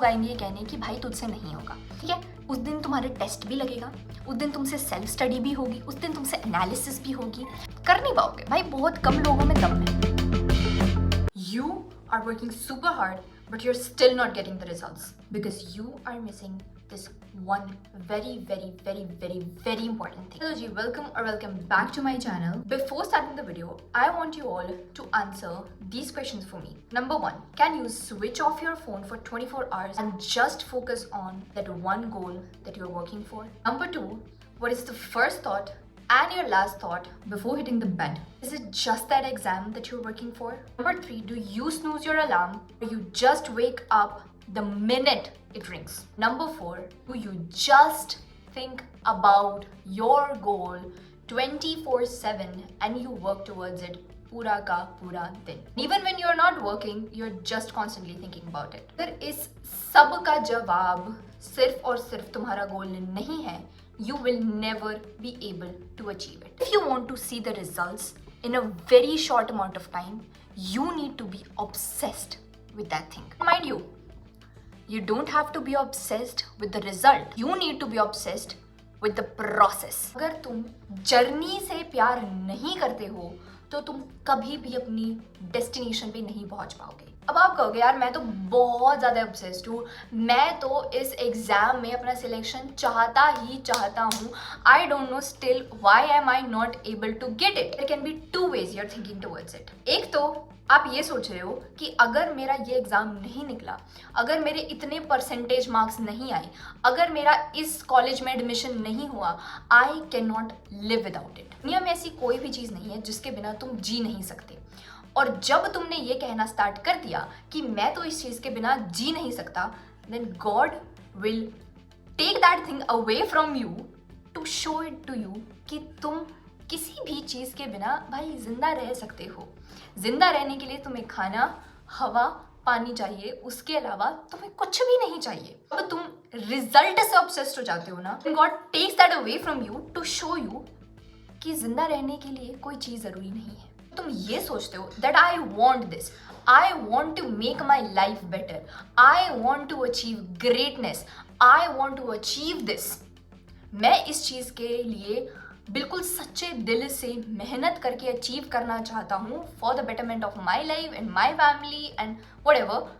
लोग आएंगे ये कहने कि भाई तुझसे नहीं होगा, ठीक है। उस दिन तुम्हारे टेस्ट भी लगेगा, उस दिन तुमसे सेल्फ स्टडी भी होगी, उस दिन तुमसे एनालिसिस भी होगी, कर नहीं पाओगे भाई, बहुत कम लोगों में दम है। You are working super hard, but you're still not getting the results because you are missing this one very important thing. Hello ji, welcome back to my channel. Before starting the video, I want you all to answer these questions for me. Number 1, can you switch off your phone for 24 hours and just focus on that one goal that you're working for? Number 2, what is the first thought and your last thought before hitting the bed? Is it just that exam that you're working for? Number 3, do you snooze your alarm or you just wake up the minute it rings? Number 4, do you just think about your goal 24/7 and you work towards it पूरा का पूरा दिन? Even when you're not working, you're just constantly thinking about it. अगर इस सब का जवाब सिर्फ और सिर्फ तुम्हारा गोल नहीं है, you will never be able to achieve it. If you want to see the results in a very short amount of time, you need to be obsessed with that thing. Mind you, you don't have to be obsessed with the result. You need to be obsessed with the process. अगर तुम journey से प्यार नहीं करते हो तो तुम कभी भी अपनी डेस्टिनेशन पे नहीं पहुंच पाओगे। अब आप कहोगे यार मैं तो बहुत ज़्यादा ऑब्सेस्ड हूँ, मैं तो इस एग्ज़ाम में अपना सिलेक्शन चाहता ही चाहता हूँ, I don't know still why am I not able to get it. There can be 2 ways you are thinking towards it. एक तो आप ये सोच रहे हो कि अगर मेरा ये एग्ज़ाम नहीं निकला, अगर मेरे इतने परसेंटेज मार्क्स नहीं आए, अगर मेरा इस कॉलेज में एडमिशन नहीं हुआ, I can not live without it. दुनिया में ऐसी कोई भी चीज़ नहीं है जिसके बिना तुम जी नहीं सकते। और जब तुमने ये कहना स्टार्ट कर दिया कि मैं तो इस चीज़ के बिना जी नहीं सकता, then God will take that thing away from you to show it to you कि तुम किसी भी चीज़ के बिना भाई जिंदा रह सकते हो। जिंदा रहने के लिए तुम्हें खाना, हवा, पानी चाहिए, उसके अलावा तुम्हें कुछ भी नहीं चाहिए। अब तुम रिजल्ट से ऑब्सेस्ड हो जाते हो ना, God takes that away from you to show you कि जिंदा रहने के लिए कोई चीज़ ज़रूरी नहीं है। तुम ये सोचते हो that I want this, I want to make my life better, I want to achieve greatness, I want to achieve this. मैं इस चीज़ के लिए बिल्कुल सच्चे दिल से मेहनत करके अचीव करना चाहता हूँ for the betterment of my life and my family and whatever.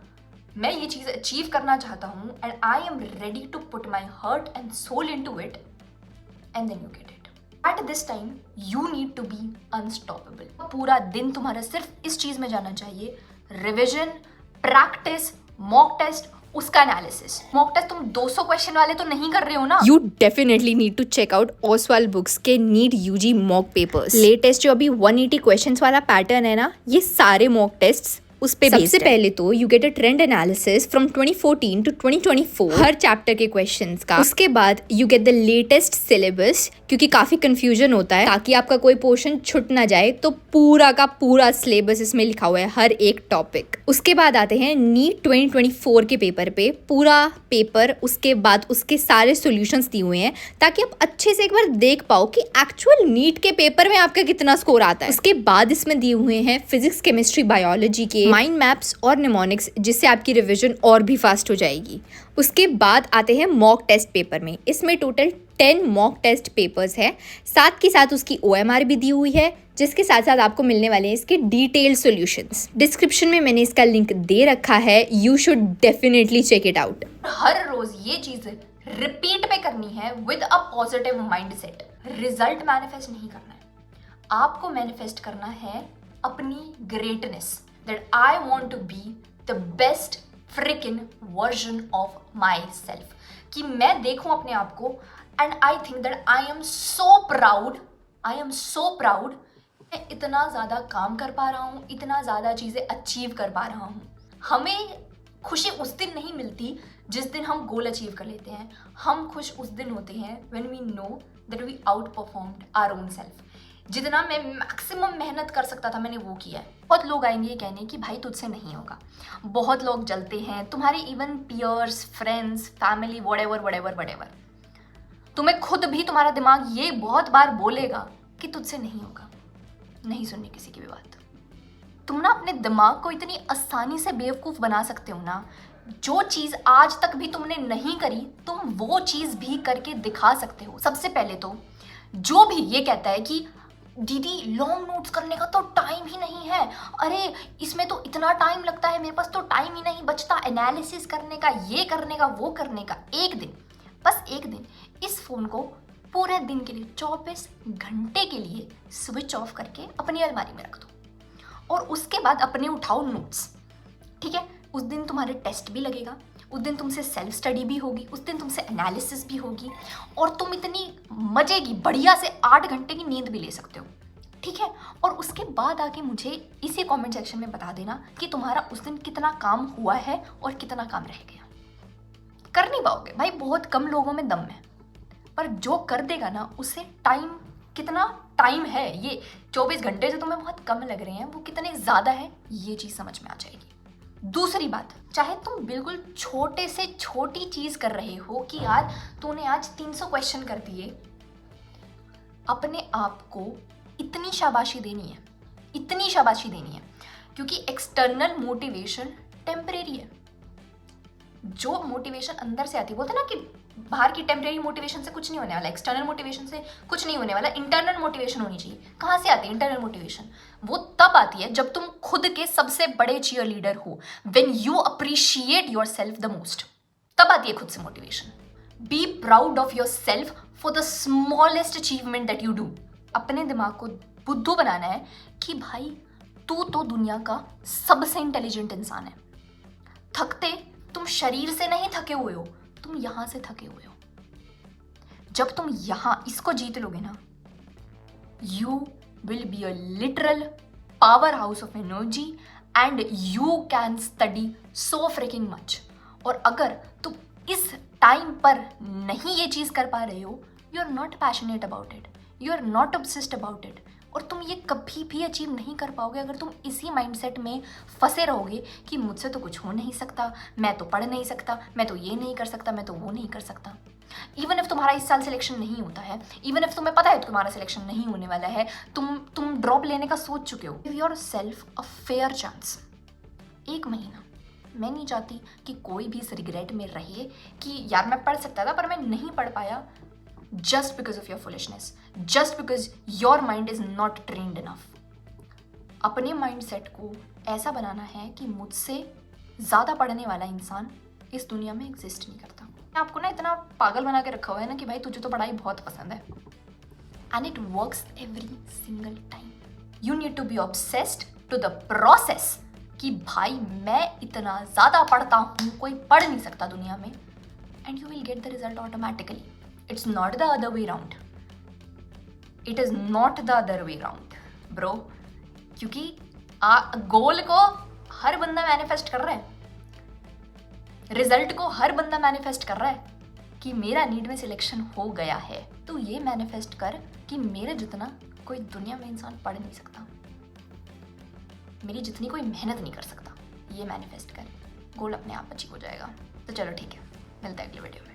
मैं ये चीज़ अचीव करना चाहता हूँ and I am ready to put my heart and soul into it and then you get it. At this time, you need to be unstoppable. पूरा दिन तुम्हारा सिर्फ इस चीज में जाना चाहिए, रिविजन, प्रैक्टिस, मॉक टेस्ट, उसका एनालिसिस। मॉक टेस्ट तुम 200 क्वेश्चन वाले तो नहीं कर रहे हो ना? You definitely need to check out Oswald Books के NEET UG mock papers. Latest जो अभी 180 क्वेश्चंस वाला पैटर्न है ना, ये सारे मॉक टेस्ट्स उस पे सबसे पहले तो you get a trend analysis from 2014 to 2024 हर चैप्टर के क्वेश्चंस का। उसके बाद you get the latest syllabus, क्योंकि काफी कंफ्यूजन होता है, ताकि आपका कोई पोर्शन छूट ना जाए, तो पूरा का पूरा सिलेबस इसमें लिखा हुआ है, हर एक टॉपिक। उसके बाद आते हैं नीट 2024 के पेपर पे, पूरा पेपर, उसके बाद उसके सारे सॉल्यूशंस दिए हुए हैं, ताकि आप अच्छे से एक बार देख पाओ कि एक्चुअल नीट के पेपर में आपका कितना स्कोर आता है। उसके बाद इसमें दिए हुए हैं फिजिक्स, केमिस्ट्री, बायोलॉजी के माइंड मैप्स और निमोनिक्स, जिससे आपकी रिवीजन और भी फास्ट हो जाएगी। उसके बाद आते हैं मॉक टेस्ट पेपर में, इसमें टोटल 10 मॉक टेस्ट पेपर्स है, साथ के साथ उसकी OMR भी दी हुई है, जिसके साथ साथ आपको मिलने वाले हैं इसके डिटेल्ड सॉल्यूशंस। डिस्क्रिप्शन में मैंने इसका लिंक दे रखा है, you should definitely check it out. हर रोज ये चीज रिपीट पे करनी है with a positive mindset. Result manifest नहीं करना है, आपको मैनिफेस्ट करना है अपनी greatness, that I want to be the best freaking version of myself, कि मैं देखूं अपने आप को and I think that I am so proud, मैं इतना ज़्यादा काम कर पा रहा हूँ, इतना ज़्यादा चीज़ें अचीव कर पा रहा हूँ। हमें खुशी उस दिन नहीं मिलती जिस दिन हम गोल अचीव कर लेते हैं, हम खुश उस दिन होते हैं when we know that we outperformed our own self। जितना मैं मैक्सिमम मेहनत कर सकता था मैंने वो किया है। बहुत लोग आएंगे ये कहने कि भाई तुझसे नहीं होगा, बहुत लोग जलते हैं, तुम्हारे even peers, friends, family, whatever. तुम्हें खुद भी तुम्हारा दिमाग ये बहुत बार बोलेगा कि तुझसे नहीं होगा। नहीं सुननी किसी की भी बात। तुम ना अपने दिमाग को इतनी आसानी से बेवकूफ़ बना सकते हो ना जो चीज आज तक भी तुमने नहीं करी, तुम वो चीज भी करके दिखा सकते हो। सबसे पहले तो जो भी ये कहता है कि दीदी लॉन्ग नोट्स करने का तो टाइम ही नहीं है, अरे इसमें तो इतना टाइम लगता है, मेरे पास तो टाइम ही नहीं बचता एनालिसिस करने का, ये करने का, वो करने का। एक दिन, बस एक दिन इस फोन को पूरे दिन के लिए 24 घंटे के लिए स्विच ऑफ करके अपनी अलमारी में रख दो और उसके बाद अपने उठाओ नोट्स। ठीक है, उस दिन तुम्हारे टेस्ट भी लगेगा, उस दिन तुमसे सेल्फ स्टडी भी होगी, उस दिन तुमसे एनालिसिस भी होगी और तुम इतनी मजे की बढ़िया से 8 घंटे की नींद भी ले सकते हो। ठीक है, और उसके बाद आके मुझे इसी कमेंट सेक्शन में बता देना कि तुम्हारा उस दिन कितना काम हुआ है और कितना काम रह गया। कर नहीं पाओगे भाई, बहुत कम लोगों में दम है, पर जो कर देगा ना उसे टाइम, कितना टाइम है ये 24 घंटे जो तुम्हें बहुत कम लग रहे हैं वो कितने ज़्यादा है ये चीज़ समझ में आ जाएगी। दूसरी बात, चाहे तुम बिल्कुल छोटे से छोटी चीज़ कर रहे हो कि यार तूने आज 300 क्वेश्चन कर दिए, अपने आप को इतनी शाबाशी देनी है, इतनी शाबाशी देनी है, क्योंकि एक्सटर्नल मोटिवेशन टेम्परेरी है। जो मोटिवेशन अंदर से आती है, बोलते हैं ना कि बाहर की टेम्परेरी मोटिवेशन से कुछ नहीं होने वाला, एक्सटर्नल मोटिवेशन से कुछ नहीं होने वाला, इंटरनल मोटिवेशन होनी चाहिए। कहाँ से आती है इंटरनल मोटिवेशन? वो तब आती है जब तुम खुद के सबसे बड़े चीयर लीडर हो, when you appreciate your self the most, तब आती है खुद से motivation. Be proud of your self for the smallest achievement that you do. अपने दिमाग को बुद्धू बनाना है कि भाई तू तो दुनिया का सबसे इंटेलिजेंट इंसान है। थकते तुम शरीर से नहीं थके हुए हो, तुम यहां से थके हुए हो। जब तुम यहां इसको जीत लोगे ना, you will be a literal power house of energy and you can study so fricking much. और अगर तुम इस टाइम पर नहीं ये चीज कर पा रहे हो, you are not passionate about it, you are not obsessed about it, और तुम ये कभी भी अचीव नहीं कर पाओगे अगर तुम इसी माइंडसेट में फंसे रहोगे कि मुझसे तो कुछ हो नहीं सकता, मैं तो पढ़ नहीं सकता, मैं तो ये नहीं कर सकता, मैं तो वो नहीं कर सकता। इवन इफ तुम्हारा इस साल सिलेक्शन नहीं होता है, इवन इफ तुम्हें पता है तुम्हारा सिलेक्शन नहीं होने वाला है, तुम ड्रॉप लेने का सोच चुके हो, give your self a fair chance. 1 महीना। मैं नहीं चाहती कि कोई भी इस रिग्रेट में रहे कि यार मैं पढ़ सकता था पर मैं नहीं पढ़ पाया, just because of your foolishness, just because your mind is not trained enough। अपने माइंडसेट को ऐसा बनाना है कि मुझसे ज़्यादा पढ़ने वाला इंसान इस दुनिया में एग्जिस्ट नहीं करता। आपको ना इतना पागल बना के रखा हुआ है ना कि भाई तुझे तो पढ़ाई बहुत पसंद है, and it works every single time. You need to be obsessed to the process कि भाई मैं इतना ज़्यादा पढ़ता हूँ, कोई पढ़ नहीं सकता दुनिया में, and you will get the result automatically. It's not the other way round. It is not the other way round, bro. क्योंकि गोल को हर बंदा मैनिफेस्ट कर रहा है, रिजल्ट को हर बंदा मैनिफेस्ट कर रहा है कि मेरा नीट में सिलेक्शन हो गया है। तो ये मैनिफेस्ट कर कि मेरे जितना कोई दुनिया में इंसान पढ़ नहीं सकता, मेरी जितनी कोई मेहनत नहीं कर सकता। ये मैनिफेस्ट कर, गोल अपने आप अचीव हो जाएगा। तो चलो ठीक है, मिलता है अगले वीडियो में।